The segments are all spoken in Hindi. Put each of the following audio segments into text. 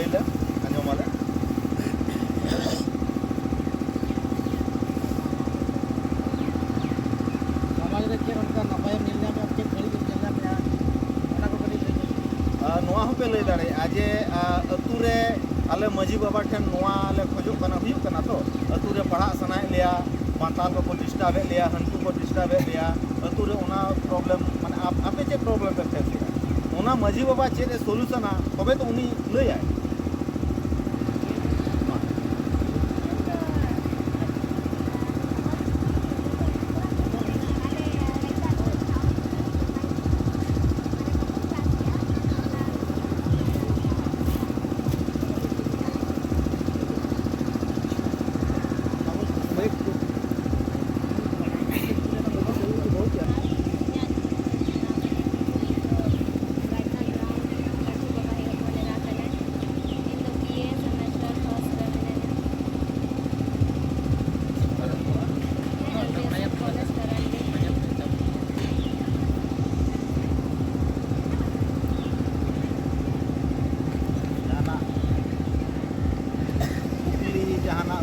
लई ले आंजमाले समाज रे के उनका नपाय मिल जाए आपके बड़ी मिल जाए ओना को करी नोआ हो पे लई दाड़े आजे अतु रे आले माजी बाबा ठेन नोआ ले खोजो कना हुयु कना तो अतु रे पढ़ा सनाय लिया माताल को डिस्टर्ब लिया हंटू को डिस्टर्ब लिया अतु रे ओना प्रॉब्लम माने आपे जे प्रॉब्लम पे फेस लिया ओना माजी बाबा चेद सॉल्यूशन तबे तो उनी लई आए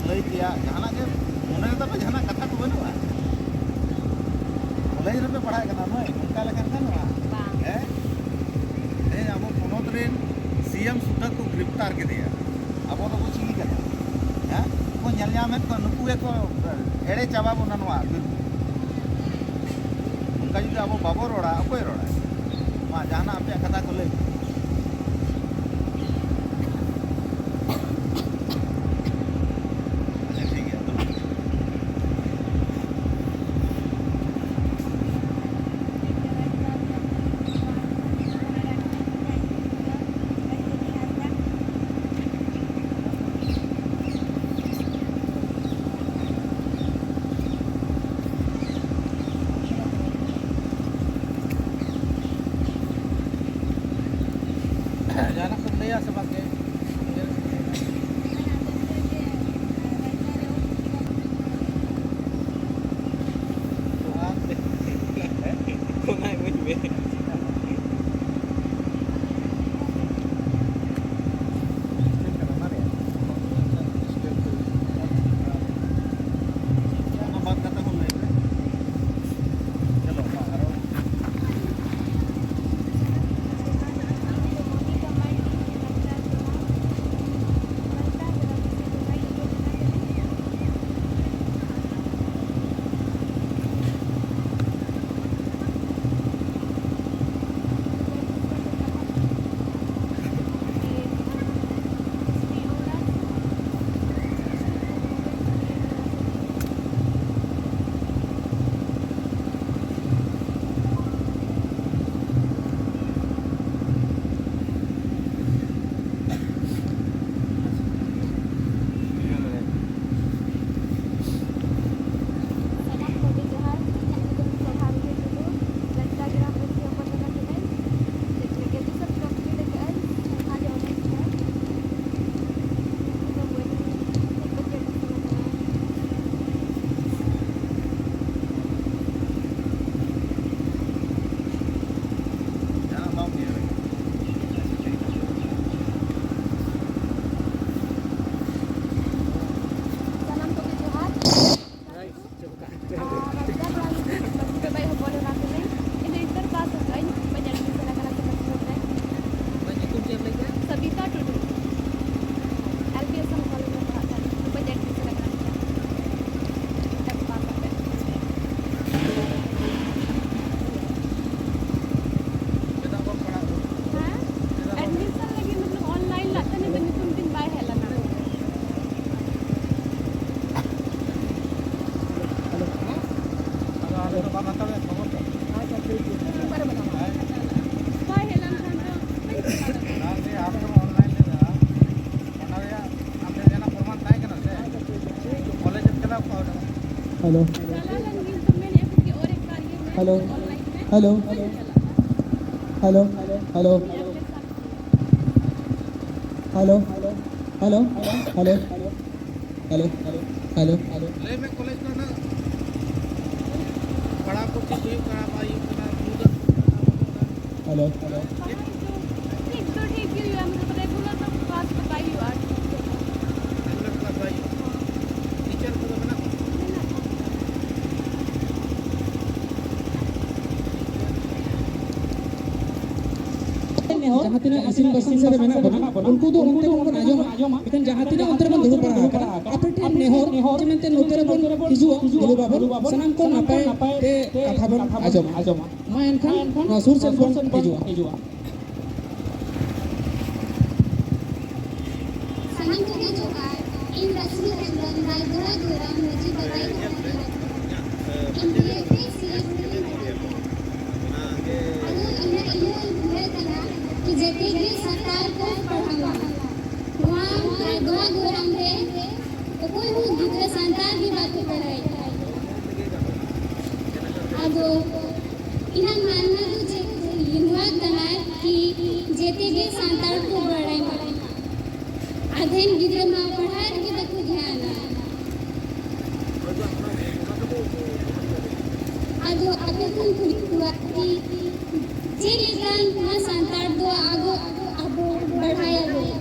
लई किया जहाना के मोने तो जहाना कथा को बनुआ कॉलेज रे पे पढ़ाई करना नय उनका लेखन करना ए अब पोनोत रेन सीएम सुधा को गिरफ्तार के दिया अब तो कुछ ही करना हैं को ñel ñamet को नुकु को एड़े चाबा बना नवा उनका जुदी अब बाबो रोड़ा अकोय रोड़ा मा जहाना आपे कथा को लई जाना संदेह sebagai hello hello hello hello hello hello hello hello hello hello ले में कॉलेज का ना बड़ा कुछ हुई करा पाई हेलो ठीक तो ठीक ही है मतलब रेगुलर तो क्लास जहाँ तीन इसिन बसिन से मेना बना उनको तो उनते को आजमा लेकिन जहाँ तीन अंतर बन दुरु पड़ा करा आपन टे नेहर जेमेंते नोतेरे बन हिजुआ हिलु बाबा सनाम को नापाय ते कथा बन आजमा मा एनखान ना सुर से बन हिजुआ सनम को जोहार इन रस्मी रंगन रायगुड़ा गोरा मुझे बताई इंडिया के सीएम कि जेते के सरकार को पढ़ावा वहाँ रायगुड़ा गोरा में कोई भी दूसरे संतान की बात पढ़ाई अब इन्हें मानना तो युवा कना कि जेते के संतान को पढ़ाई अध्ययन गिद्र में पढ़ाई के तक ध्यान आगो अपेक्षण हुआ कि जे लेकिन वहाँ संतान दो आगो अब बढ़ाया गया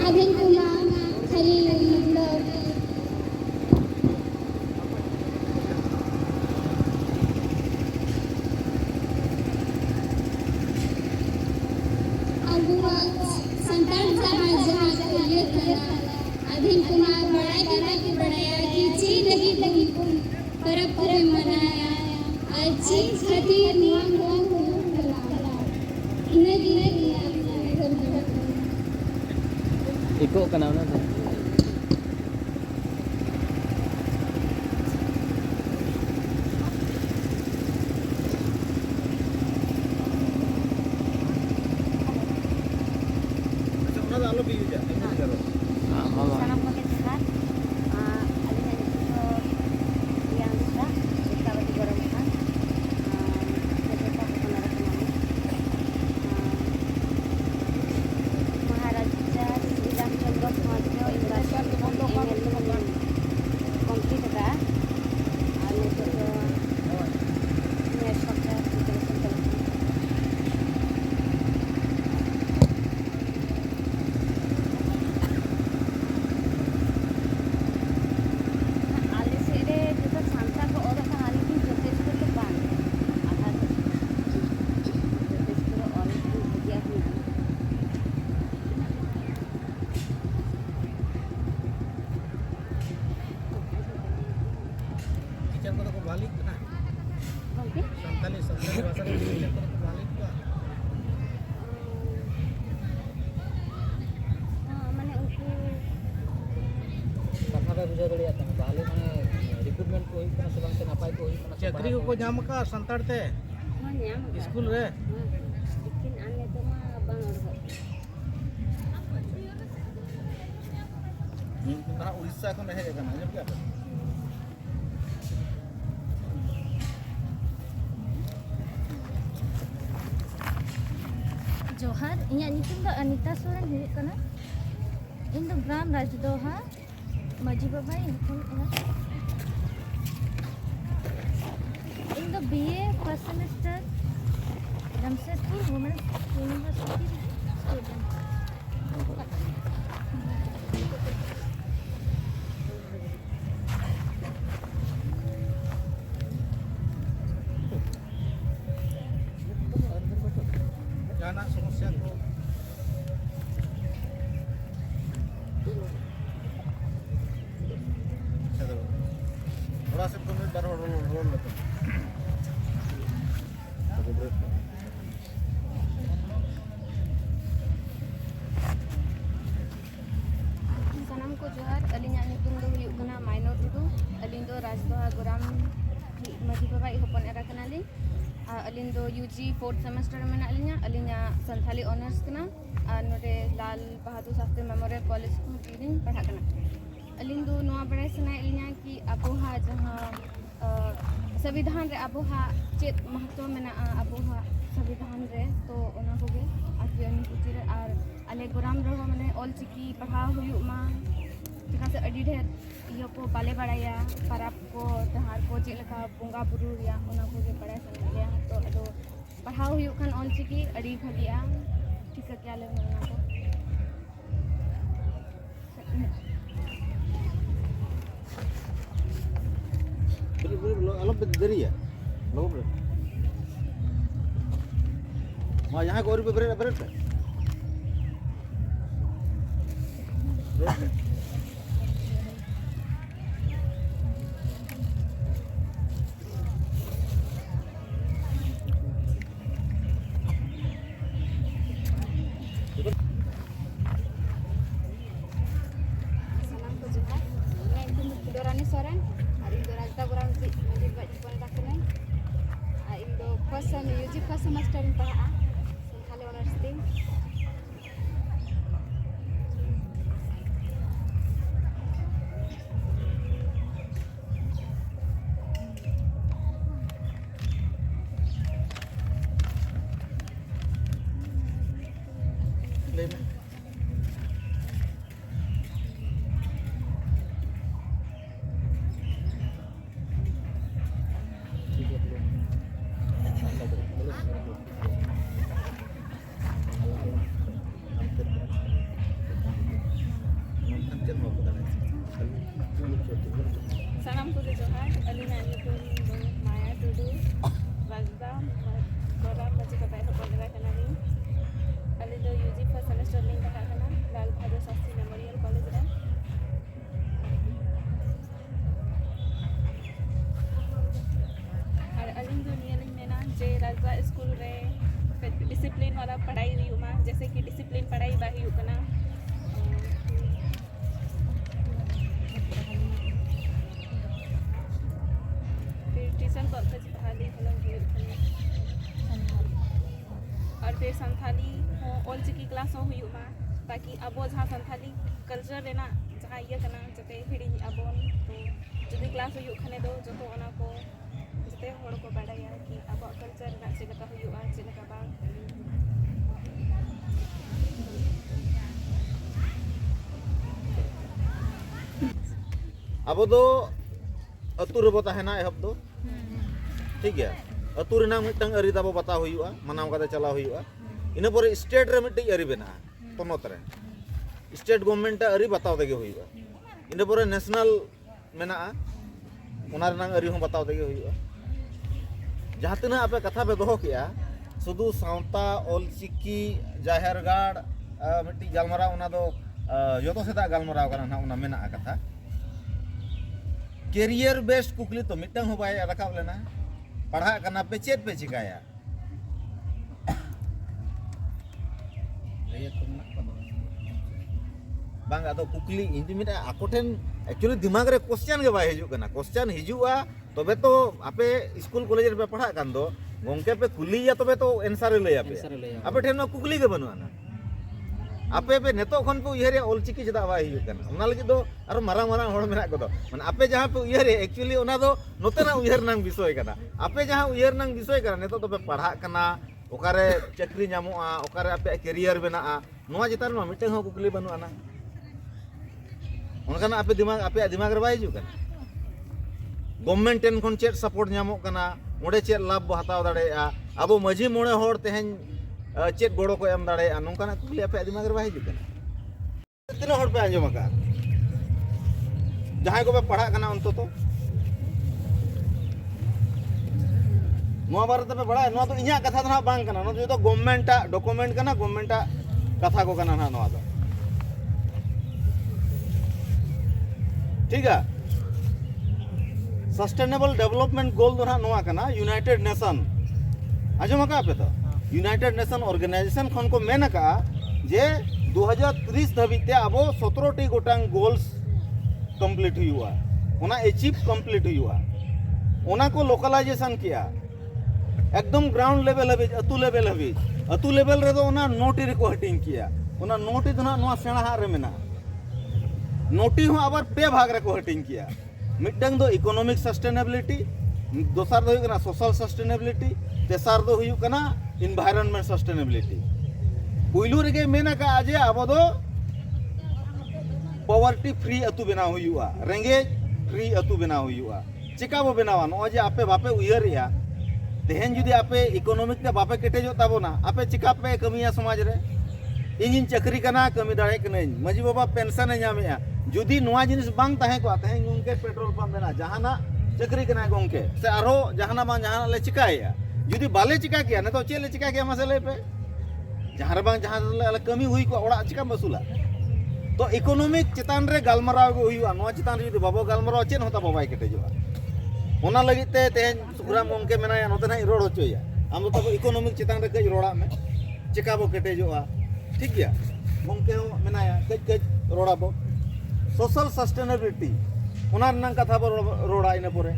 अध्ययन को खाली मतलब संतान जहाँ ये अधीन कुमार बढ़ाया कि ची लगी परब पूरे मनाया अच्छी खातिर नियम Iko ka na na. Alam biyu ja, Sanam pakai cekat, aliran itu yang sudah kita bagi gorengkan, kita bukan ada Maharaja Sri Ramchandra Mahadev University complete ada, itu next chapter kita sentuh. Teacher को तो बालिक ना संताली भाषा में बालिक का माने उनको कथा का बुझा दड़िया था बाले माने रिक्रूटमेंट को होई कना से बांग से नापाय को होई कना चक्री को जाम का संताड़ ते स्कूल रे लेकिन आने तो मा bang order karena Uisa kan dah kan aja berapa जोहार इᱧᱟᱹᱜ ᱧᱩᱛᱩᱢ ᱫᱚ अनिता सोरेन हुᱭᱩᱜ ᱠᱟᱱᱟ ᱤᱧ ᱫᱚ ग्राम राजदोहा माजी बाबाई हᱚᱯᱚᱱ ᱮᱨᱟ ᱤᱧ ᱫᱚ BA first semester Jamshedpur women's university student जाना समस्या को थोड़ा से 2 मिनट बार रोल लेते sanam ko johar alinya nyutum do huyuk kana minor tudu alin do rajdoha goram maji babai hopon era kanalin alin do UG 4th semester mena alinya santhali honors kana node Lal Bahadur Shastri Memorial College ko kirin padha kana alin do noa badai sanai alinya ki aboha jahan संविधान रे अबोहा चेत महत्व मेना अबोहा संविधान रे तो ओना कोगे आजि अनुसूची रे आर आले गोराम रहो माने ऑल चिकी पढ़ा हुयुक मा चिका से अडी ढेर इयो को बाले बड़ाया परब को त्योहार को चेक लका बोंगा बुरु रिया ओना कोगे बड़ाय सनले तो अदो पढ़ा हुयुक खान ऑल चिकी अडी भागिया ठीक क्या ले ओना को पे देरिया लो रे मा यहाँ को और पे ब्रेड पे सानाम को जोहार मैं इनकुम डोरानी सोरेन और इन दो राजदा गुराम मजी बाबा हपन एरा कनाई और इन दो फर्स्ट यूजी फर्स्ट सेमेस्टर इन पढ़ा संथाली यूनिवर्सिटी ले में ठीक है सानाम को जोहार अलीना ᱧᱩᱛᱩᱢ ᱫᱚ माया टुडू राजदा गुराम मजी बाबा हपन एरा कनाली अली दो यूजी फर्स्ट सेमेस्टर लिंग पढ़ा कना लाल बहादुर शास्त्री मेमोरियल कॉलेज रे और अली दो नियलिंग मेना जे राजदा स्कूल रे डिसिप्लिन वाला पढ़ाई हुई मा जैसे कि डिसिप्लिन पढ़ाई बा हुई कना फिर ट्यूशन को अच्छे से पढ़ा ली और फिर संथाली हो ऑलचिकी क्लास हो हुई मा ताकि अब जहाँ संथाली कल्चर रेना जहाँ ये कना जते हिड़ी अबोन तो जुदी क्लास हुई खाने दो जो तो ओना को जते होड़ को बाड़ाया कि अब कल्चर ना चेलका हुआ चेलका बांग अब दो अतु रे बो ताहेना एहब दो ठीक है अतु रेना मिटंग अरी दाबो बता हुआ मनाव काते चला हुआ इन पर स्टेट रे मिटई अरी बना पनत रे स्टेट गवर्नमेंट अरी बताव देगे हुआ इन पर नेशनल मेना ओना रेना अरी हो बताव देगे हुआ जहाँ तना आपे कथा पे दोहो किया शुधु सावता ऑलचिकी जाहेरगाड़ मिट्टी गालमारा ओना दो योतो सेता गालमारा कना ना ओना मेना कथा कैरियर बेस्ड कुकली तो मिटंग हो बाय रखाब लेना पढ़ा करना पे चेत पे चिकाया बांग आदो कुकली इंदी मिटा आकोठेन एक्चुअली दिमाग रे क्वेश्चन के बाय हिजु कना क्वेश्चन हिजुआ तबे तो आपे स्कूल कॉलेज रे पे पढ़ा कान दो गोंके पे कुलिया तबे तो आंसर ले आपे ठेन में कुकली के बनुआ ना आपे पे नेतो खन पे उयहरे ऑलचिकी चदा बाय हिजु कना ओना लगी दो आरो मारा मारा होड़ मेना को दो माने आपे जहां पे उयहरे एक्चुअली ओना दो नोतेना उयहर नांग विषय कना आपे जहां उयहर नांग विषय कना नेतो तो पे पढ़ा कना ओकारे चाकरी नामोआ ओकारे आपे कैरियर बनाआ नोआ जितार मा मिटे हो कुकली बनुआ ना ओनकाना आपे दिमाग रे बाय हिजु कना गवर्नमेंट टेन खन चेट सपोर्ट नामो कना ओडे चेट लाभ बो हताव दाड़ेया अबो मजी मोणे होड़ तेहेन चेट गोड़ो को एम दाड़ेया नोंकाना कुकली आपे दिमाग रे बाय हिजु कना तिना होड़ पे आंजम का जहां को पे पढ़ा कना अंतो तो नोआ बारे पे बड़ा नोआ तो इन्या कथा ना बांग कना नो तो गवर्नमेंट डॉक्यूमेंट कना गवर्नमेंट कथा को कना ना नोआ दो ठीक है सस्टेनेबल डेवलपमेंट गोल दो ना नोआ कना यूनाइटेड नेशन आजम का पे तो यूनाइटेड नेशन ऑर्गेनाइजेशन खन को मेन का जे 2030 धबिते अबो 17 टी गोटांग गोल्स कंप्लीट हुआ ओना अचीव कंप्लीट हुआ ओना को लोकलाइजेशन किया एकदम ग्राउंड लेवल हबी अतु लेवल रे दो ओना नोटी रे को हटिंग किया ओना नोटी तो ना नोआ सेणा रे मेना नोटी हो आबार पे भाग रे को हटिंग किया मिटंग दो इकोनॉमिक सस्टेनेबिलिटी दोसर दो हुई सोशल सस्टेनेबिलिटी तेसार दो हुई इन्वायरमेंट सस्टेनेबिलिटी पुइलू रे मेना का आजे अब दो पॉवर्टी फ्री अतु बना हुआ रेंगेज फ्री अतु बना हुआ चिका बो बनावा नो जे आपे बापे उयहरिया तेहन जुदी आपे इकोनॉमिक ते बापे केटेजो ताबोना आपे चिका पे कमिया समाज रे इन चाकरी कना कमी दाड़े कने मजी बाबा पेंशन नामेया जुदी नोआ जिनिस बांग ताहे को तेहन उनके पेट्रोल पंप मेना जहाना चाकरी कना गोंके से आरो जहाना बांग जहाना ले चिकाया जुदी बाले चिका किया ना तो चे ले चिका किया मासे ले पे जहां बांग जहां ले कमी हुई को ओड़ा चिका मसूला तो इकोनॉमिक चितान रे गालमराव गो हुआ नोआ चितान रे जुदी बाबो गालमराव चेन होता बाबाई केटेजोआ ओना लगित ते तेन सुखराम गोंके मेनाया नोते ना रोड होचोया आम तो इकोनॉमिक चितान रे कज रोड़ा में चिका बो केटेजोआ ठीक गया गोंके हो मेनाया कज कज रोड़ा बो सोशल सस्टेनेबिलिटी ओना रनंग कथा बो रोड़ा इना परे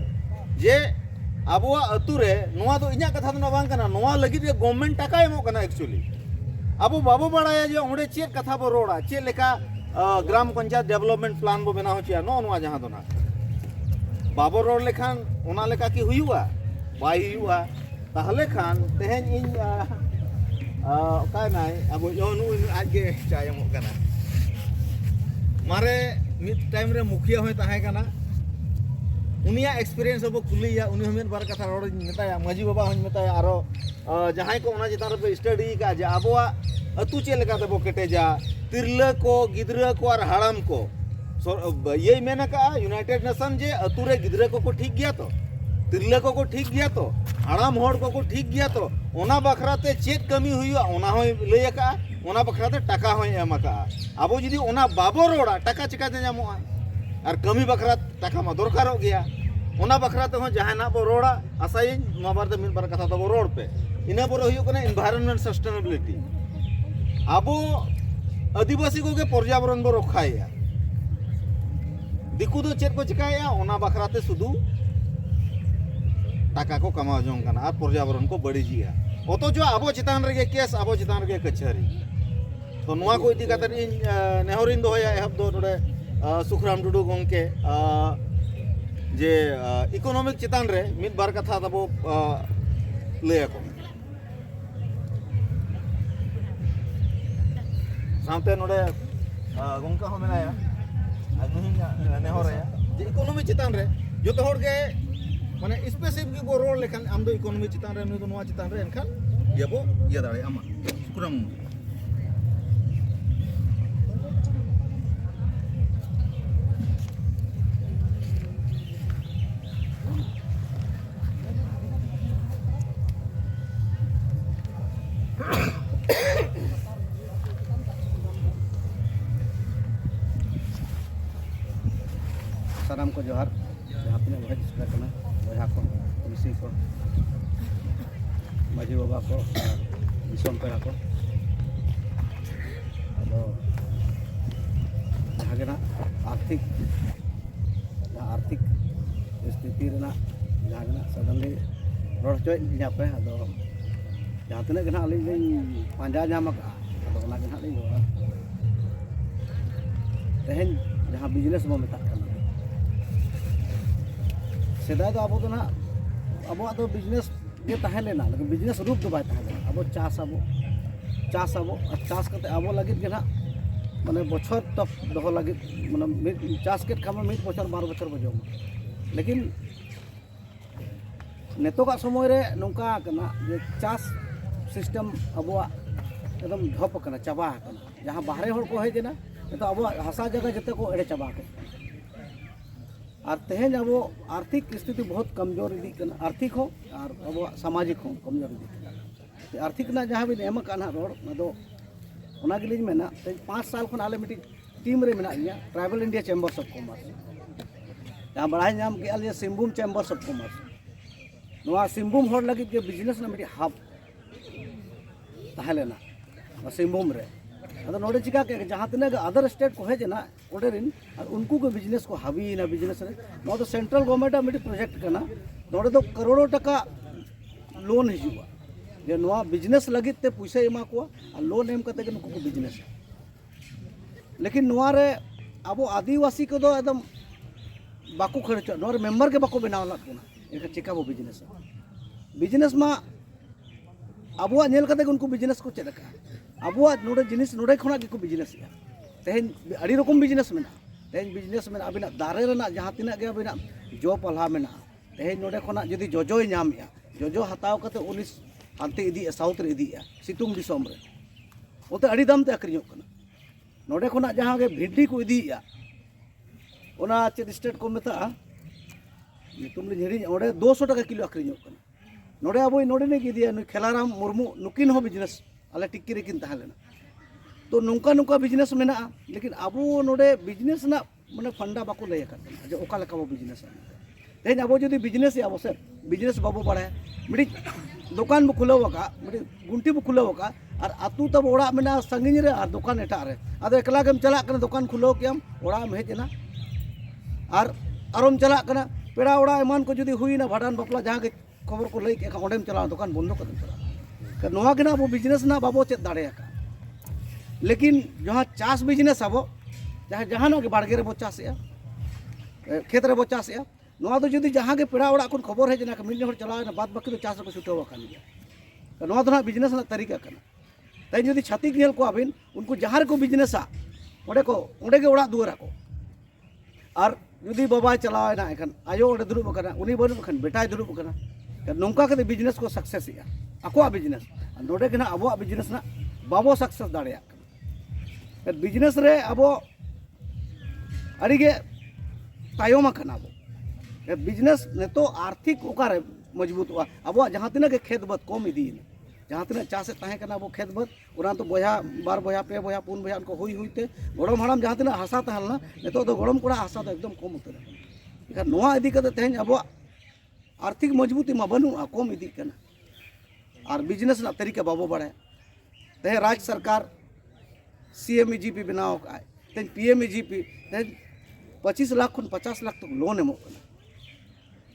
जे आबुआ अतु रे नोआ दो इन्या कथा दो बांग कना नोआ लगित रे गवर्नमेंट टाका एमो कना एक्चुअली आबो बाबो बड़ाया जे ओंडे चेक कथा बो रोड़ा चे लेका ग्राम पंचायत डेवलपमेंट प्लान बो बना होचिया नो नोआ जहां दो ना बाबो रोड लेखान ओना लेका की हुआ बाई हुआ ताहले खान तेहेन इन काय नाय आबो जोनु आगे चायमो कना मारे मिड टाइम रे मुखिया होय ताहे कना उनिया एक्सपीरियंस अब कुलिया उनी हमें बार कथा रोड मेताया माजी बाबा हन मेताया आरो जहां को ओना जितान रे स्टडी का जे आबोआ अतु चे लेका तबो केटेजा तिरला को गिदरा को और हाड़ाम को ये मेना का यूनाइटेड नेशन जे अतु रे गिदरा को ठीक गया तो तिरला को ठीक गया तो हाड़ाम होड़ को ठीक गया तो ओना बखराते चेक कमी हुई ओना होय लय का ओना बखराते टाका होय एम का आबो जदी ओना बाबो रोड़ा टाका चिकाते जामोआ और कमी बखरा टाका मा दरकारोग गया ओना बखराते हो जहां ना बो रोड़ा आसाई नो बार मिन बार कथा तो रोड पे इना पर हुयो कना एनवायरनमेंट सस्टेनेबिलिटी आबो आदिवासी को के पर्यावरण बो रखाया दिकु दो चेक को चिकाया ओना बखराते सुदु टाका को कमा जों कना और पर्यावरण को बड़ीजिया अतो जो आबो चितान रे केस आबो चितान रे कचहरी तो नोआ को इदी कातर इन नेहरिन दो होया एहब दो नोडे सुखराम टुडू गोंके जे इकोनॉमिक चितान रे मिद बार कथा तबो लय को सामते नोडे गोंका हो मेनाया नेहरया जे इकोनॉमी चितान रे जो तो होड़ के माने स्पेसिफिक बो रोड लेखान आम दो इकोनॉमी चितान रे नुई नोआ चितान रे एनखान येबो ये दाड़े आमा सुखराम सानाम को जोहार जहाँ पे बहज सेटा करना बहा को मिसी को माजी बाबा को दिसम पेड़ा को अदो जहाँ के ना आर्थिक स्थिति रेना जहाँ के ना सडनली रोड चोय यहाँ पे अदो जहाँ तक ना अली पांजा जाम अदो ना के ना ली तेहन जहाँ बिजनेस बो मेता सेदा तो अब ना अब तो बिजनेस ये तहे लेना लेकिन बिजनेस रूप तो बाय तहे लेना अब चास करते अब लगे के ना माने बछर तक दो लगे माने चास के खाम मिद बछर 12 बछर बजो लेकिन नेतो का समय रे नौका कना जे चास सिस्टम अब एकदम धप कना चाबा कना जहां बाहरे हर को है ना तो अब हसा जगह जते को एड़े चाबा के और तेहन अब आर्थिक स्थिति बहुत कमजोर इदी कना आर्थिक हो और अब सामाजिक हो कमजोर इदी आर्थिक ना जहाँ भी एम का रोड अदो ओना गिलिज मेना 5 साल खन आले मिटी टीम रे मेना गया tribal India chambers of commerce जहाँ बढ़ाई नाम के आले सिंबूम चैम्बर्स ऑफ कॉमर्स नोआ सिंबूम होड़ लगी के बिजनेस ना मिटी हब तहलेना सिंबूम रे अदो नोडे चिका के जहाँ तिना अदर स्टेट को है ना ओडेरिन और उनको को बिजनेस को हावी ना बिजनेस रे नो तो सेंट्रल गवर्नमेंट मिटी प्रोजेक्ट करना नोडे तो करोड़ों टका लोन हिजुआ जे नोआ बिजनेस लगित ते पैसा एमा को और लोन एम कते के नुको को बिजनेस लेकिन नोआ रे अब आदिवासी को दो एकदम बाको खर्च नोर मेंबर के बाको बनाव लग ना एक चिका वो बिजनेस मा अब नेल कते उनको बिजनेस को चलका अब नोडे जिनिस नोडे खना के को बिजनेस तेहन अड़ी रकम बिजनेस में तेहन बिजनेस में अबिना दारे रेना जहाँ तिना के अबिना जो पल्हा में तेहन नोडे खना जदि जोजोय नामिया जोजो हताव कते उनिस अंते इदी साउथ रे इदी सितुंग दिसोम रे ओते अड़ी दाम ते अक्रियो कना नोडे खना जहाँ के भिंडी को इदी ओना चेद स्टेट को मेता तुम हिड़ी ओडे 200 टका किलो आखरीजों कना नोडे अब नोडे ने गिदिया खेलाराम मुर्मू नुकिन हो बिजनेस आले टिक्की रेकिन तहलेना तो नुका नुका बिजनेस मेना लेकिन अब नोडे बिजनेस ना माने फंडा बाको लय करना जे ओका लेका बो बिजनेस तेज अब जो बिजनेस अब से बिजनेस बाबू बढ़ाया मिडी दुकान बो खुलव का मिडी गुंटी बो खुलव का और आतू तब ओड़ा मेना संगिन रे और दुकान एटा रे आदो एकला गेम चला कना दुकान खुलव केम ओड़ा में हेजना और आरोम चला कना पेड़ा ओड़ा एमान को जुदी हुईना भाडान बापला जहाँ के खबर को लई के ओडेम चला दुकान बंद कर चला नोआ के ना वो बिजनेस ना बाबो चेत दाड़े का लेकिन जहाँ चास बिजनेस अब जहाँ जहाँ ना बाड़गे रे बो चास खेत रे बो चास नोआ तो जुदी जहाँ के पेड़ा ओड़ा को खबर है जना मिल हर चला बाद बाकी तो चास को छुटो कान गया नोआ तो ना बिजनेस ना तरीका करना तई जुदी छातिक नेल को अबिन उनको जहाँ को बिजनेसा ओडे के ओड़ा दुआरा को और जुदी बाबा चलावेना एखन आयो ओडे दुरुब कना उनी बनु एखन बेटाय दुरुब कना नौका के बिजनेस को सक्सेस या आको बिजनेस नोडे के ना अब बिजनेस ना बाबो सक्सेस दाड़े बिजनेस रे अब अड़ीगे तायम कना बो बिजनेस ने तो आर्थिक ओकारे मजबूत हुआ अब जहाँ तीना के खेत बद कम इदीन जहाँ तीना चासे तहे कना वो खेत बद उना तो बोया बार बोया पे बोया पुन बोया उनको हुई हुईते गोड़म हड़म जहाँ तीना हासा तहलना नितो तो गोड़म कोड़ा हासा तो एकदम कम उतर इखा नोआ इदी कते तेहन अब आर्थिक मजबूती मा बनू कम इदी कना और बिजनेस ना तरीका बाबो बढ़े तेहे राज्य सरकार CMEGP बनाव का तेन PMEGP तेन 25 लाख खुन 50 लाख तक लोन एमो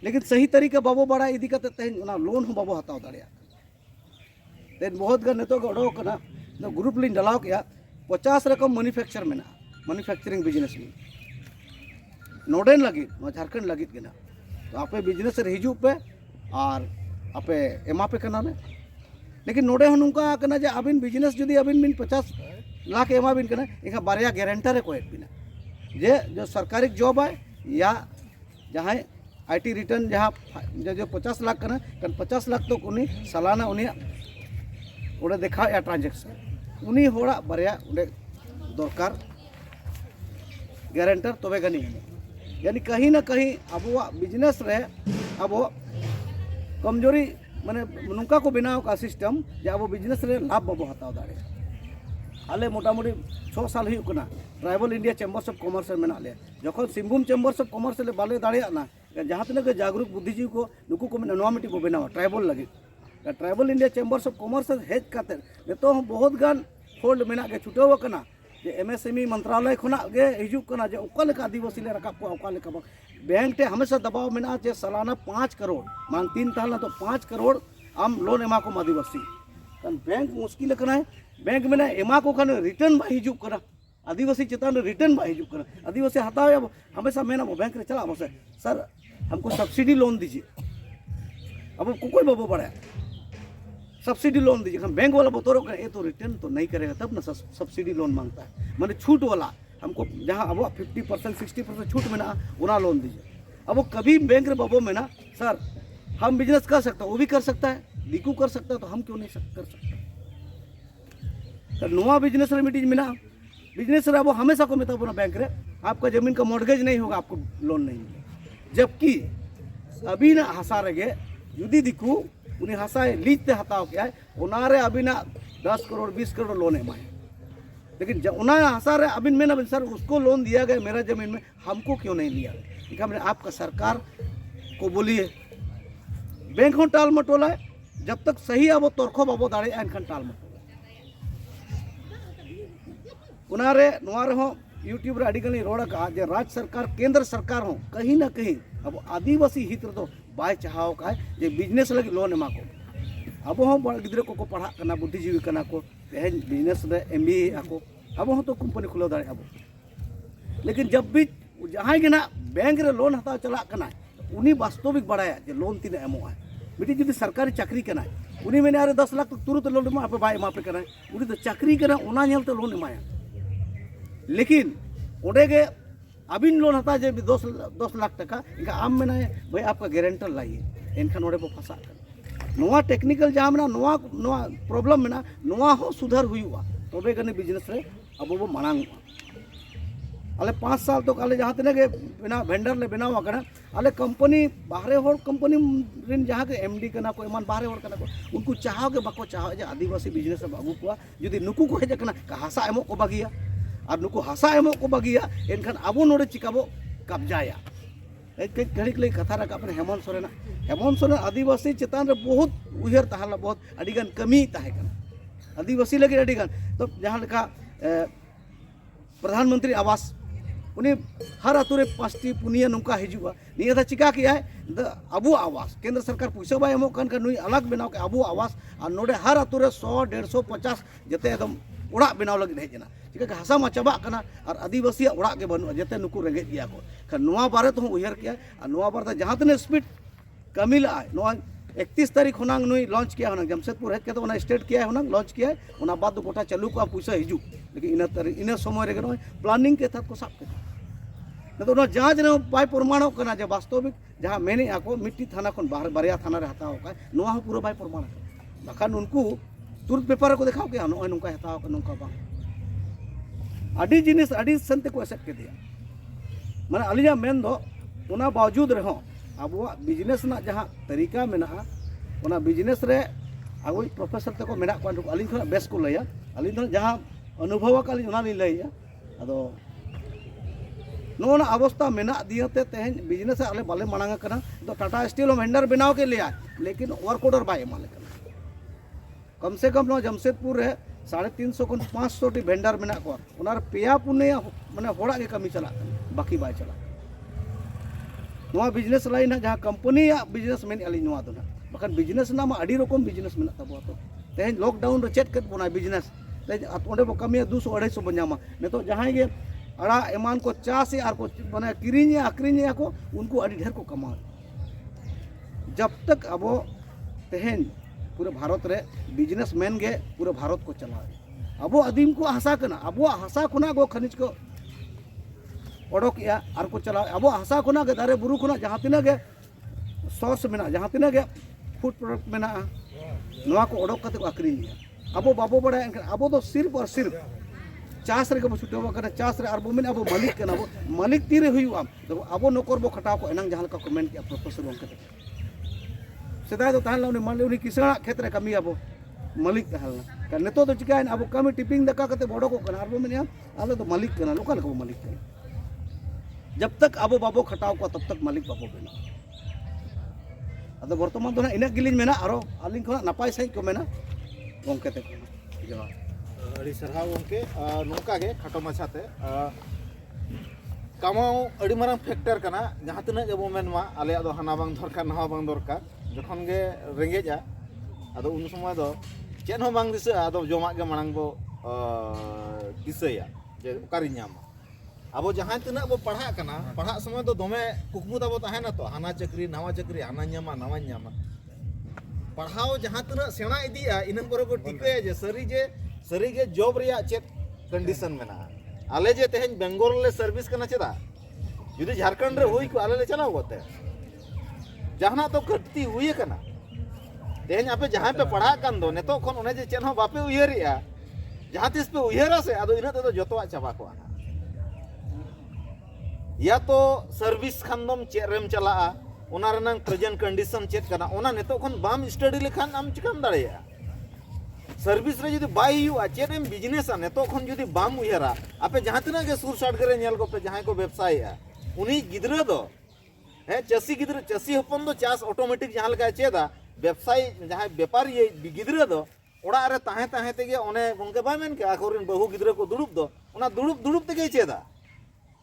लेकिन सही तरीका बाबो बड़ा इदी कते तेन उना लोन हो बाबो हताव दाड़िया तेन बहुत गन नेतो गड़ो कना तो ग्रुप लिन डलाव किया 50 रकम मैन्युफैक्चर में मैन्युफैक्चरिंग बिजनेस में नोडेन लगी झारखंड लगी के ना तो आपे बिजनेस रे हिजू पे और आपे एमा पे कना ने लेकिन नोडे हो नुका कना जे अबिन बिजनेस जुदी अबिन बिन 50 लाख एमा बिन कना इखा बारिया गारंटर है कोई बिना जे जो सरकारी जॉब है या जहाँ IT रिटर्न जहाँ जो 50 लाख कना 50 लाख तो उन्हीं सालाना उन्हीं उड़े देखा या ट्रांजेक्शन उन्हीं होड़ा बारिया उड़े दरकार गारंटर तबे गनी यानी कहीं ना कहीं अब बिजनेस रे अब कमजोरी माने नुका को बनाव का सिस्टम जे अब बिजनेस रे लाभ बाबो हताव दाड़े आले मोटामुटी 6 साल हुई कना tribal India chambers of commerce में ले जखन सिंहभूम चैम्बर्स ऑफ कॉमर्स ले बाले दाड़े ना जहाँ तक जागरूक बुद्धिजीवी को नुकू को नवा मिट्टी को बनावा ट्राइबल लगे tribal India chambers of commerce hedge करते नितो बहुत गान फोल्ड में के छुटाव कना जे MSME मंत्रालय खुना गे हिजू कना जे ओका आदिवासी ले रखा ओका बैंक टे हमेशा दबाव में जे सालाना 5 करोड़ मांग 3 ताल ना तो 5 करोड़ आम लोन एमा को आदिवासी बैंक मुश्किल कना है बैंक में एमा को रिटर्न बा हिजू कना आदिवासी चेतान रिटर्न बा हिजू कना आदिवासी हतावे हमेशा मेना बैंक रे चला बस सर हमको सब्सिडी लोन दीजिए अब कोई बाबू बढ़ा सब्सिडी लोन दीजिए बैंक वाला बतौर का ये तो रिटर्न तो नहीं करेगा तब ना सब्सिडी लोन मांगता है मैंने छूट वाला हमको जहाँ अब 50% 60% छूट में ना उना लोन दीजिए अब वो कभी बैंक रे बाबू में ना सर हम बिजनेस कर सकते हैं वो भी कर सकता है दिकू कर सकता है तो हम क्यों नहीं कर सकते तो नवा बिजनेस रे मीटिंग में ना बिजनेस रे अब हमेशा को मिलता अपना बैंक रे आपका जमीन का मॉर्गेज नहीं होगा आपको लोन नहीं मिलेगा जबकि अभी ना हसा रहे जुदी दिकू उन्हें हसाए लीजते हताव क्या है उनारे अभी ना 10 करोड़ 20 करोड़ लोन एमाए लेकिन जब उन्हें हसा रहे अभी में ना सर उसको लोन दिया गया मेरा जमीन में हमको क्यों नहीं लिया गया मैंने आपका सरकार को बोलिए बैंक हो टाल मटोला है जब तक सही अब तोरखो बाबो दाड़े एनखान टाल मटोला उनारे नोआरे हो यूट्यूब रे अडिगली रोड़ा का जे राज्य सरकार केंद्र सरकार हो कहीं ना कहीं अब आदिवासी हित तो बाय चाहाव का जे बिजनेस लगी लोन एमा को अब हम बड़ गिद्रे को पढ़ा करना बुद्धिजीवी करना को तेहन बिजनेस रे MBA आको अब हम तो कंपनी खुलो दाड़े अब लेकिन जब भी जहाँ के ना बैंक रे लोन हता चला करना उन्हीं वास्तविक बढ़ाया जे लोन तीन एमो है बेटी जुदी सरकारी चाकरी करना उन्हीं मैंने अरे 10 लाख तो तुरंत लोन एमा पे बाय एमा पे करना उन्हीं तो चाकरी करना उना नेलते लोन एमाया लेकिन ओडे के अबिन लोन हता जे 10 लाख टका इनका आम में ना भाई आपका गारंटर लाइए इनखान ओडे पे फंसा नोआ टेक्निकल जहाँ में नोआ प्रॉब्लम में ना नोआ हो सुधार हुआ तबे कने बिजनेस रे अब वो मांग अले 5 साल तो अले जहाँ तिना के बिना वेंडर ले बनाव आकना अले कंपनी बाहरे होर कंपनी रिन जहाँ के एमडी कना को एमान बाहरे होर कना को उनको चाहो के बाको चाहो जे आदिवासी बिजनेस बागु को जुदी नुकु को हेज कना हासा एमो को बागिया और नुकु हासा एमो को बागिया एनखान आबो नोडे चिकाबो कब्जाया एक घड़ी के कथा रखा अपने हेमंत सोरेन आदिवासी चेतान रे बहुत उहर तहला बहुत अडिगान कमी ताहे कना आदिवासी लगे अडिगान तो जहाँ लेका प्रधानमंत्री आवास उन्हें हर आतु रे 5टी 4 नौका हिजुआ निया दा चिका किया है अबो आवास केंद्र सरकार पैसा बाय एमो कान का नुई अलग बनाव के अबो आवास और नोडे हर आतु रे 100 150 50 जते एकदम ओड़ा बनाव लगे हेजना चिका के हासा मा चाबा कना और आदिवासी ओड़ा के बनु जते नुकु रेगे दिया को खान नोआ बारे तो उहर किया और नोआ बारे जहां तने स्पीड कमी ला नोआ 31 तारीख होना नुई लॉन्च किया होना जमशेदपुर हेज के तो स्टेट किया होना लॉन्च किया ओना बाद तो गोटा चालू को पैसा हिजू लेकिन इन समय रे प्लानिंग के तहत को साब के तो जाँच ने बाय प्रमाणों करना जे वास्तविक जहाँ मेने को मिट्टी थाना खन बाहर बारिया थाना रे हताव का नोआ हो पूरा बाय प्रमाण बाखान उनको तुरंत पेपर को दिखाओ के नोय नुका हताव का नुका बा अडी जिनिस अडी संते को एक्सेप्ट के दिया माने अलिया मेन दो ओना बावजूद रहो अब बिजनेस ना जहाँ तरीका मेना ओना बिजनेस रे अब प्रोफेसर तक मेना को अली बेस को लैया अली जहाँ अनुभव का लैया अदो नोना अवस्था मेना दियते तेहन बिजनेस आले बाले मांगा करना तो टाटा स्टील वेंडर बनाव के लिया लेकिन वर्क ऑर्डर बाय एमा लेकर कम से कम नो जमशेदपुर रे 350 खन 500 टी वेंडर मेना को ओनार पेया पुनिया माने होड़ा के कमी चला बाकी बाय चला नोआ बिजनेस लाइन जहाँ कंपनी बिजनेस मेन अली नोआ दो बखान बिजनेस ना अड़ी रकम बिजनेस मेना तबो तो तेहन लॉकडाउन रे चेक कत बना बिजनेस ओंडे बो कमी 200 250 बो नामा नेतो जहाँ गे अड़ा एमान को चास और को माने किरिंग आक्रिंग को उनको अड़ी ढेर को कमा जब तक अब तेहन पूरे भारत रे बिजनेस मैन गे पूरे भारत को चला अब आदिम को हासा कना अब हासा खुना गो खनिज को ओडोक या और को चला अब हासा खुना गे दारे बुरु खुना जहाँ तिना गे सोर्स मेना जहाँ तिना गे फूड प्रोडक्ट मेना नोआ को ओडोक कते को आक्रिंग अब बाबो बड़ा अब तो सिर्फ और सिर्फ चास रे छुटो करना चास रे बो अब मालिक करना मालिक तीरे हुआ तो अब नौकर बो खटाव को एनंग जहाँ का कमेंट किया प्रोफेसर गंके सेदाय तो तहन उनी मान उनी किसाना खेत रे कमी अब मालिक तहन नेतो तो चिकायन अब कमी टिपिंग दका कते बड़ो को करना बो मेनिया आले तो मालिक करना लोकल को मालिक करना जब तक अब बाबो खटाव को तब तक मालिक बाबो बेना अद वर्तमान तो इना गिलिन मेना आरो आलिन खना नापाय सही को मेना गंके ते जवाब अड़ी सरहाव गंके नोका गे खाटो माछाते कामाव अड़ी मारंग फैक्टर कना जहाँ तिना जबो मेनमा आले आदो हाना बांग दरकार नहा बांग दरकार जखन गे रेंगेजा आदो उन समय दो चेन हो बांग दिसे आदो जमा गे मांग बो दिसेया जे उकारी न्यामा अब जहाँ तिना बो पढ़ा कना पढ़ा समय दो दोमे कुकमु दाबो ताहेना तो हाना चक्री हाना न्यामा नवा न्यामा पढ़ाओ जहाँ तिना सेना इदिया इन पर को टिके जे सरी के जॉब रिया चेत कंडीशन मेना आले जे तेहन बेंगलोर ले सर्विस करना चेदा जुदी झारखंड रे हुई को आले ले चलाओ गोते जहाना तो घटती हुई कना तेहन आपे जहां पे पढ़ा कान दो नेतो खन ओने जे चेन हो बापे उयहरिया जहां तिस पे उयहरा से आदो इना तो जतवा चाबा को आना या तो सर्विस खानदम चेरेम चला ओना रनंग प्रेजेंट कंडीशन चेक कना ओना नेतो खन बाम स्टडी लेखान आम चिकन दाड़ेया सर्विस रे जुदी बाय हुआ चेरेम बिजनेस नेतो खन जुदी बाम उयहरा आपे जहां तना के सुर साट करे नेल को पे जहां को व्यवसाय उनी गिदरा दो है चसी गिदरा चसी हपन दो चास ऑटोमेटिक जहां लगा चेदा व्यवसाय जहां व्यापारी ये गिदरा दो ओड़ा रे ताहे ताहे तेगे ओने गंके बाय मेन के आखोरिन बहु गिदरा को दुड़ुब दो ओना दुड़ुब तेगे चेदा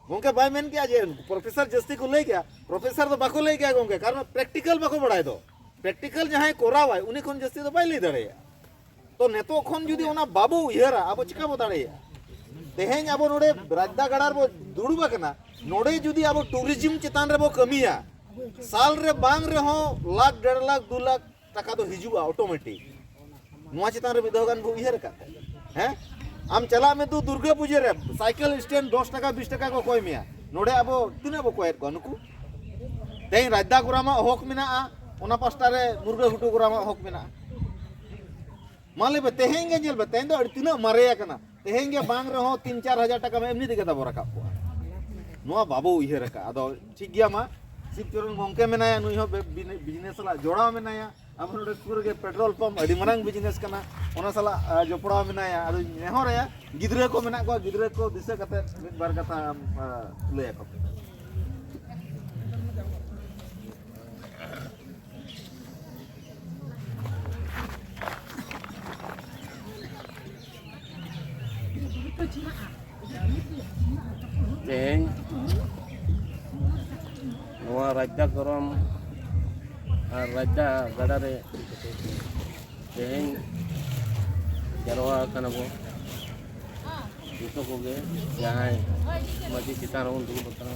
गंके बाय मेन के जे प्रोफेसर जस्ती को ले गया प्रोफेसर तो बाको ले गया गंके कारण प्रैक्टिकल बाको बड़ाय दो प्रैक्टिकल जहां कोरावाय उनी खन जस्ती तो बाय ले दड़ेया तो नेतो खन जुदी ओना बाबू उयहरा अब चिका बो दाड़ेया तेहेन अब नोडे राजदा गड़ार बो दुड़ुबा कना नोडे जुदी अब टूरिज्म चितान रे बो कमिया साल रे बांग रे हो लाख 1.5 लाख 2 लाख टाका तो हिजुआ ऑटोमेटिक नोआ चितान रे बिदोगान बो उयहर काते हैं आम चला में तू दुर्गा पूजा रे साइकिल स्टैंड 10 टाका 20 टाका को कोय मिया नोडे अब तिना बो कोय को नुकु तेन राजदा गुरामा हक मेना ओना पास्टा रे मुर्गा हुटू गुरामा हक मेना माले बे तेहें गे जेल बे तेन दो तिना मारेया कना तेहें गे बांग रे हो 3-4 हजार टाका में एमनी दिगे दाबो रखा नोआ बाबो उयहर का आदो ठीक गया मा शिवचरण गंके मेनाया नुई हो बिजनेस सला जोड़ाव मेनाया अब नोडे सुर के पेट्रोल पंप अडी मारंग बिजनेस कना ओना सला जोपड़ाव मेनाया आदो नेहरया गिद्रे को मेना को गिद्रे को दिशा कते मिद बार कथा लय को तेहें नोआ राजा गरम और राजा गड़ा रे तेहें जरवा कनबो जुतो कोगे जहाँ मजी चितान बन दुब बकना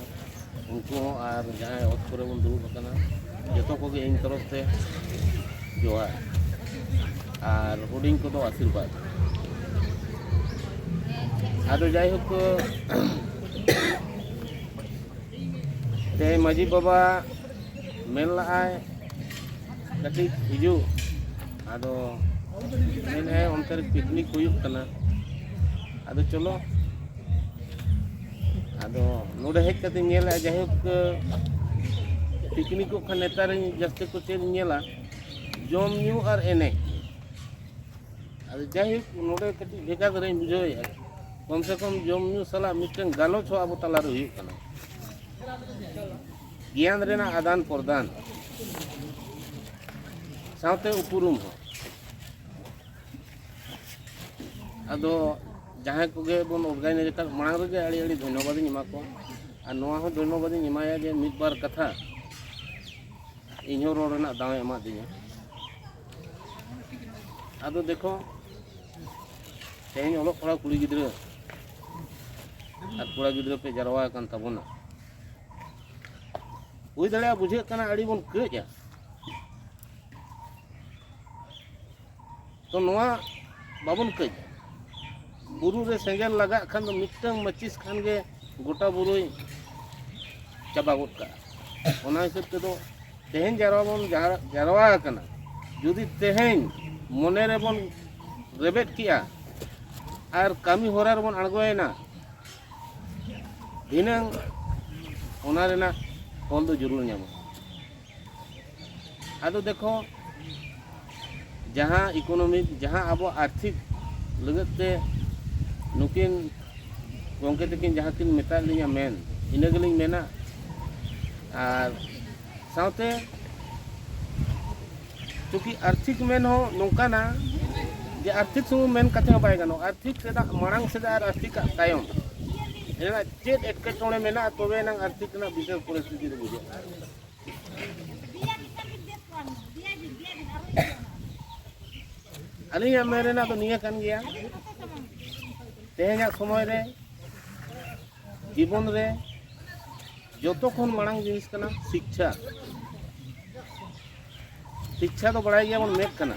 उनको और जहाँ उत्तरे बन दुब बकना जुतो कोगे इन तरफ से जोहार और हुडिंग को तो आशीर्वाद आदो जाय हुक ते माजी बाबा मेल लाए कटी हिजू आदो मेन है उनकर पिकनिक हुयुक कना आदो चलो आदो नोडे हेज कते नेला जाय हुक पिकनिक को नेतार जस्ते को चेल नेला जम न्यू और एने आदो जाय हुक नोडे कटी भेगा करे बुझोय कम से कम जम न्यू सला मिटन गालोच हो अब तलार हुयुक कना ज्ञान रेना आदान प्रदान साउते उपरुम हो आदो जहाँ कोगे बन ऑर्गेनाइज कर मांग रे आड़ी आड़ी धन्यवाद इमा को और नोआ हो धन्यवाद इमाया जे मिद बार कथा इन्हो रोड रेना दाव एमा दिया आदो देखो तेहन ओलो पड़ा कुड़ी गिद्रा और कड़ा गिद्रा पे जरवा कान तबोना हुई दड़ा बुझे कना आड़ी बन कजा तो नोआ बाबन कज बुरु रे सेंगल लगा खान तो मिटंग मचिस खान गे गोटा बुरुई चाबा गोट का ओना हिसाब ते दो तेहन जारवा कना जुदी तेहन मने रे बन रेबेट किया और कामी होरा रे बन अणगोयना दिनंग ओना रेना फल तो जरूर नाम आदो देखो जहाँ इकोनॉमिक जहाँ अब आर्थिक लगते नुकिन गंके तकिन जहाँ किन मेता लिया मेन इना गलिंग मेना और साउते चूँकि आर्थिक मेन हो नौकाना जे आर्थिक सुम मेन कथे हो पाएगा नो आर्थिक सेदा मांग सेदा और आर्थिक तायम एना चेत एटकेटोणे मेना तबे नंग आर्थिक ना विशेष परिस्थिति रे बुझे अलिया मेरे ना तो निया कान गया तेहना समय रे जीवन रे जोतो खन मांग जिनिस कना शिक्षा शिक्षा तो बड़ाई गया मन मेद कना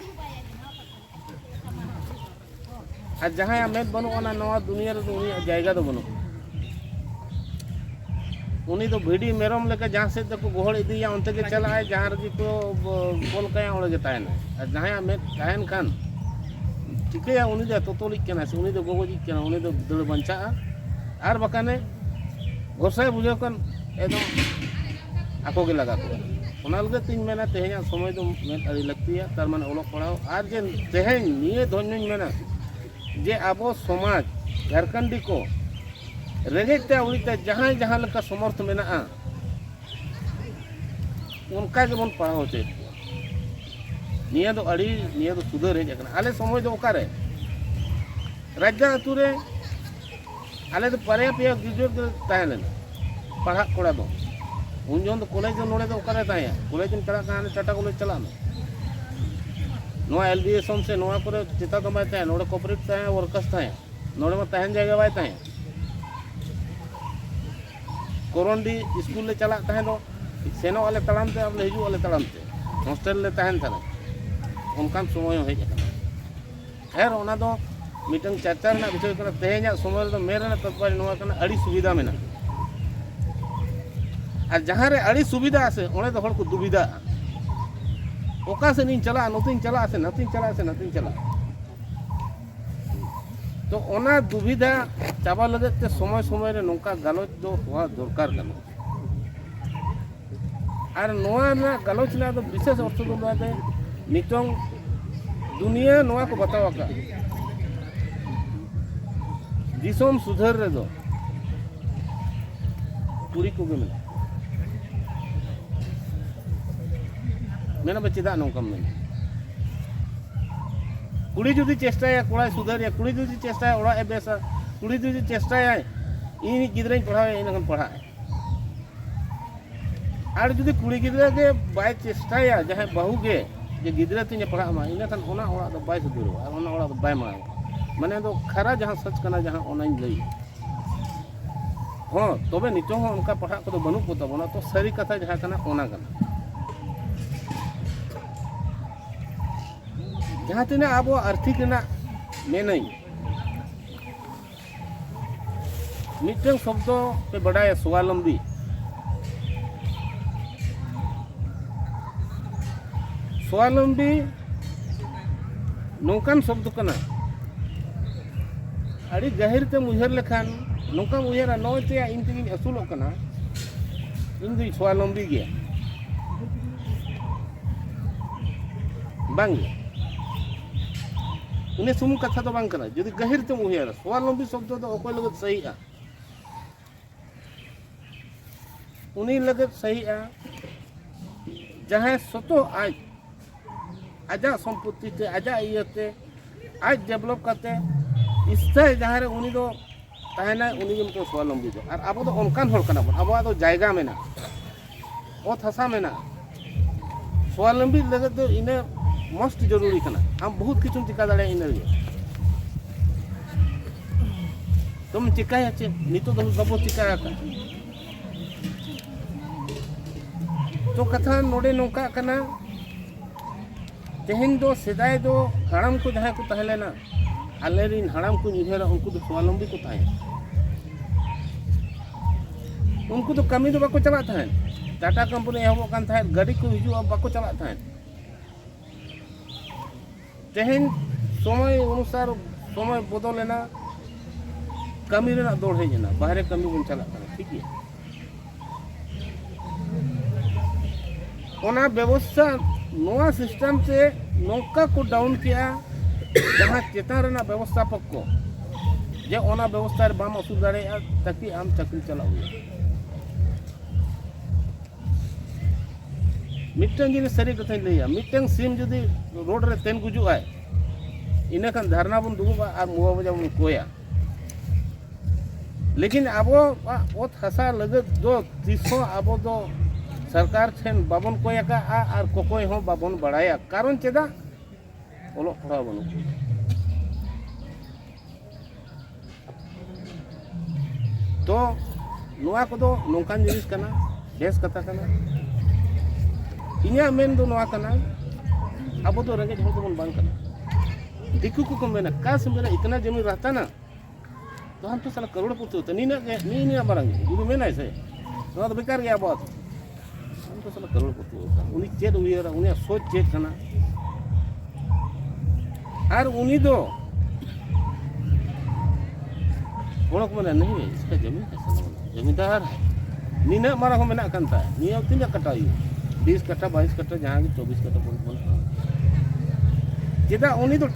और जहाँ मेद बनो ना नवा दुनिया रे तो उनी जायगा तो बनो उनी तो भिडी मेरम लेके जहाँ से को गोहड़ इदिया उनते के चला है जहाँ रगी को बोल कया ओले के तायन और जहाँ में तायन खान ठीक है उनी दे तोतोलिक केना से उनी दो गोगोजी केना उनी दो दड़ बंचा और बकाने गोसाय बुझो कन एकदम आको के लगा को ओना लगे तीन महीना तेहना समय तो में अड़ी लगती है तार माने ओलो पढ़ाओ और जे तेहन निये धन्य मेना जे आबो समाज झारखंडी को रेगेते उड़ीते जहाँ जहाँ लका समर्थ मेना उनका के बन पढ़ाओ होते निया तो अड़ी निया तो सुधर हे जकना आले समय दो ओकारे राज्य अतु रे आले तो परे पे ग्रेजुएट तायन पढ़ा कोड़ा दो उन जोन तो कॉलेज नोड़े तो ओकारे ताया कॉलेज में चला काने टाटा कॉलेज चला में नोआ एलबीएसएम से नोआ करे चिता तो मैं ताया नोड़े कोऑपरेट ताया वर्कर्स ताया नोड़े में ताहन जगह बाय ताया कोरोंडी स्कूल ले चला ताहे दो सेनो वाले तड़ाम ते अब ले हिजू वाले तड़ाम ते हॉस्टल ले ताहन थाने उनकान समय हेज खैर ओना दो मीटिंग चर्चा ना विषय कना तेहेना समय तो मेरे ना तत्पर नोआ कना अड़ी सुविधा मेना और जहाँ रे अड़ी सुविधा आसे ओने तो हर को दुविधा ओका से नहीं चला नतिन चला से नतिन चला से नतिन चला तो ओना दुविधा चाबा लगत ते समय समय रे नोंका गालोच दो हुआ दरकार कना और नोआ ना गालोच ना तो विशेष अर्थ दो लाते नितों दुनिया नोआ को बतावा का दिसोम सुधर रे दो पूरी को गे मेना बच्चेदा नोंका में कुड़ी जुदी चेष्टाया कोड़ा सुधर या कुड़ी जुदी चेष्टाया ओड़ा ए बेसा कुड़ी जुदी चेष्टाया इन गिदरे पढ़ावे इन पढ़ा और जुदी कुड़ी गिदरे के बाय चेष्टाया जहां बहु गे जे गिदरे तिने पढ़ा मा इन खान ओना ओड़ा दो बाय सुधरो और ओना ओड़ा दो बाय मा माने दो खरा जहां सच कना जहां ओना लई हां तबे नितो हो उनका पढ़ा को बनु को तबना तो सरी कथा जहां कना ओना कना जहाँ तीन अब आर्थिक मेनई मिटन शब्द पे बड़ा स्वावलंबी स्वावलंबी नौकान शब्द कना अड़ी गहिर ते मुहर लेखान नौका मुहर नौते इन तेगिन असुलों कना इन दो स्वावलंबी गया बांगे उन्हें सुमुंग कथा तो बांग कना यदि गहिर ते मुहर स्वावलंबी शब्द तो ओकोय लगत सही आ उन्हीं लगत सही आ जहां सतो आज आजा संपत्ति ते आजा इयते आज डेवलप करते इससे जहां रे उन्हीं दो ताहेना उन्हीं के मतलब स्वावलंबी दो और अब तो उनकान होड़ कना बन अब तो जायगा में ना ओ थसा में ना स्वावलंबी लगत तो इन्हें मोस्ट जरूरी कना हम बहुत किचुम चिका दाड़े इन रे तुम चिकाया चे नितो दो बाबो चिकाया का तो कथा नोडे नोका कना तेहन दो सेदाय दो हड़ाम को जहां को तहलेना आलेरिन हड़ाम को निधेरा उनको तो स्वावलंबी को ताहे उनको तो कमी तो बाको चला था टाटा कंपनी एहबो कान था गाड़ी को हिजु अब बाको चला था तेहन समय अनुसार समय बदलेना कमी रेना दौड़ हेजना बाहरे कमी बन चला ठीक है ओना व्यवस्था नोआ सिस्टम से नौका को डाउन किया जहां चेतन रेना व्यवस्थापक को जे ओना व्यवस्था रे बाम असुल दाड़े ताकि आम चक्री चला हुआ मिटन जिन सरी कथा लैया मिटन सिम जदि रोड रे तेन गुजु आय इना खान धरना बन दुबा और मुआ बजा बन कोया लेकिन आबो ओत हसा लगत दो तिसो आबो दो सरकार ठेन बाबन कोया का और कोकोय हो बाबन बड़ाया कारण चेदा ओलो पढ़ा बनु तो नोआ को दो नोकान जिनिस कना बेस कथा कना इन्या मेन दो नोआ कना अब तो रंगे झोल बन बांग कना दिकु को मेना काश मेरा इतना जमीन रहता ना तो हम तो साला करोड़पति होते नी बारंग जुदू मेना से नोआ तो बेकार गया बात हम तो साला करोड़पति होता उनी चेद उयरा उनी सोच चेक कना और उनी दो बोलो को मेना नहीं इसका जमीन है जमींदार है नीना मारा हो मेना कंता है नी अब तीन कटा 20 कट्ठा 22 कट्ठा जहाँ की 24 कट्ठा बोल चेदा उनी तो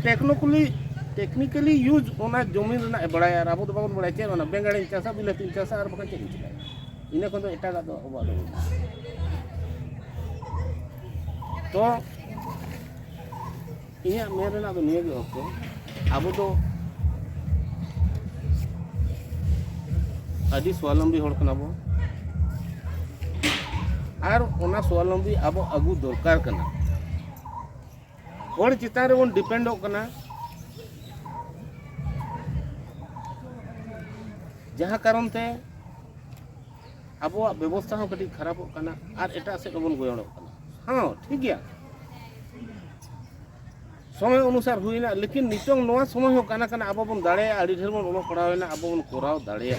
टेक्निकली यूज ओना जमीन रेना बड़ा यार अब तो बाबन बड़ा चे ओना बेंगाड़ी चासा बिलाती चासा और बकन चे चिका इने को तो एटा का तो ओबा तो इया मेरे ना तो निये गे ओके अब तो आदि स्वावलंबी होड़ कना बो और ओना स्वावलंबी अब अगु दरकार कना और चितान रे बन डिपेंड कना जहाँ कारण ते अब व्यवस्था हो कटी खराब कना और एटा से बन गोयण कना हाँ ठीक गया समय अनुसार हुईना लेकिन नितों नोआ समय हो कना कना अब बन दाड़े आड़ी ढेर बन ओलो पड़ावेना अब बन कोराव दाड़े